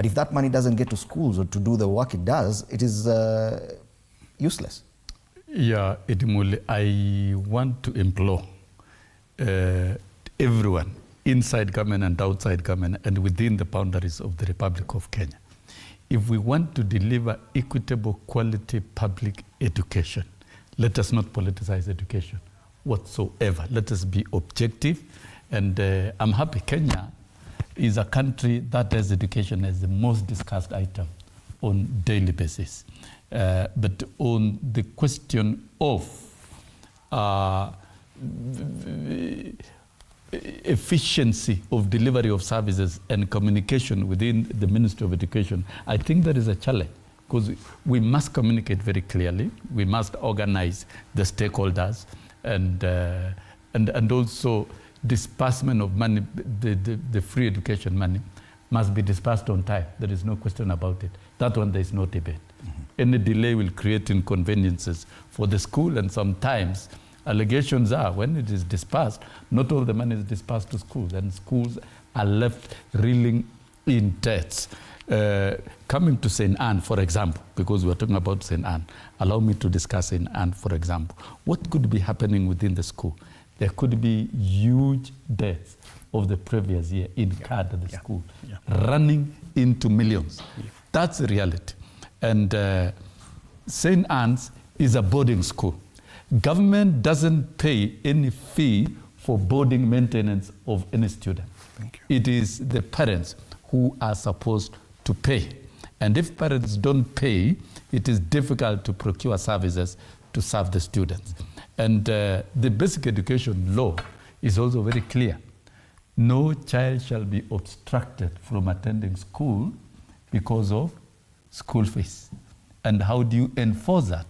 But if that money doesn't get to schools or to do the work it does, it is useless. Yeah, Edimuli, I want to implore everyone inside government and outside government and within the boundaries of the Republic of Kenya. If we want to deliver equitable, quality public education, let us not politicize education whatsoever. Let us be objective. And I'm happy Kenya is a country that has education as the most discussed item on daily basis. But on the question of efficiency of delivery of services and communication within the Ministry of Education, I think there is a challenge because we must communicate very clearly. We must organize the stakeholders and also disbursement of money, the free education money must be disbursed on time. There is no question about it. That one, there is no debate. Mm-hmm. Any delay will create inconveniences for the school, and sometimes allegations are when it is dispersed, not all the money is dispersed to schools, and schools are left reeling in debts. Coming to St. Anne, for example, because we're talking about St. Anne, allow me to discuss St. Anne, for example. What could be happening within the school? There could be huge debts of the previous year incurred at the school, running into millions. Yeah. That's the reality. And St. Anne's is a boarding school. Government doesn't pay any fee for boarding maintenance of any student. Thank you. It is the parents who are supposed to pay. And if parents don't pay, it is difficult to procure services to serve the students. And the basic education law is also very clear. No child shall be obstructed from attending school because of school fees. And how do you enforce that?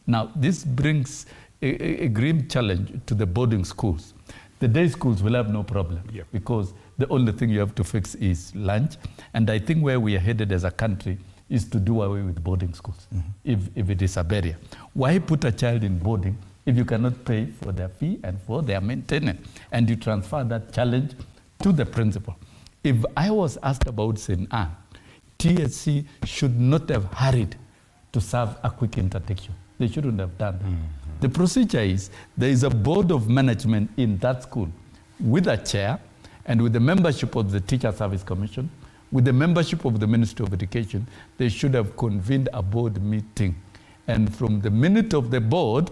Now, this brings a grim challenge to the boarding schools. The day schools will have no problem because the only thing you have to fix is lunch. And I think where we are headed as a country is to do away with boarding schools, if it is a barrier. Why put a child in boarding if you cannot pay for their fee and for their maintenance? And you transfer that challenge to the principal. If I was asked about St. Anne, TSC should not have hurried to serve a quick interdiction. They shouldn't have done that. The procedure is there is a board of management in that school with a chair and with the membership of the Teacher Service Commission, with the membership of the Ministry of Education. They should have convened a board meeting. And from the minute of the board,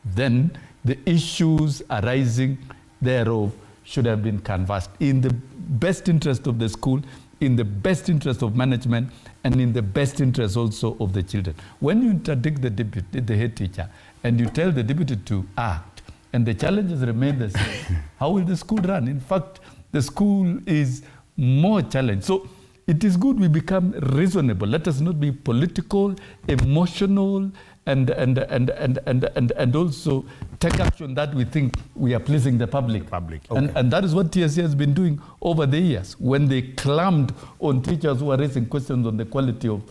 then the issues arising thereof should have been canvassed in the best interest of the school, in the best interest of management, and in the best interest also of the children. When you interdict the head teacher, and you tell the deputy to act, and the challenges remain the same, how will the school run? In fact, the school is more challenged. So it is good we become reasonable. Let us not be political, emotional, and also take action that we think we are pleasing the public. Okay. And that is what TSC has been doing over the years. When they clammed on teachers who are raising questions on the quality of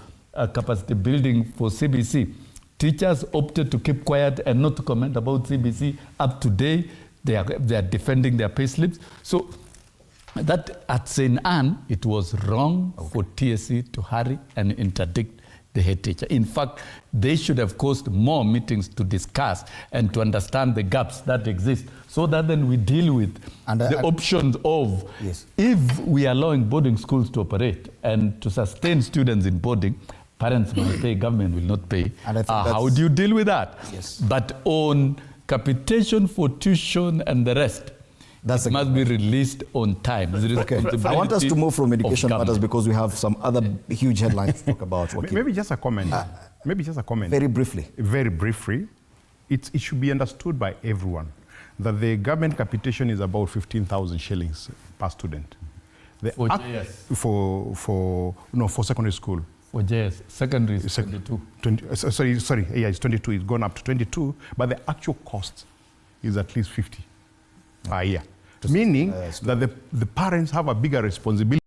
capacity building for CBC, teachers opted to keep quiet and not to comment about CBC. Up to date, they are defending their pay slips. So that at St. Anne, it was wrong for TSC to hurry and interdict the head teacher. In fact, they should have caused more meetings to discuss and to understand the gaps that exist, so that then we deal with the options of if we are allowing boarding schools to operate and to sustain students in boarding, parents will pay, government will not pay. How do you deal with that? Yes. But on capitation for tuition and the rest, it must be released on time. Okay. I want us to move from education matters because we have some other huge headlines to talk about. Maybe just a comment. Maybe just a comment. Very briefly. Very briefly. It should be understood by everyone that the government capitation is about 15,000 shillings per student. For JS? For secondary school. For JS, secondary is 22. Sorry, it's 22. It's gone up to 22, but the actual cost is at least 50 per year. Meaning that the parents have a bigger responsibility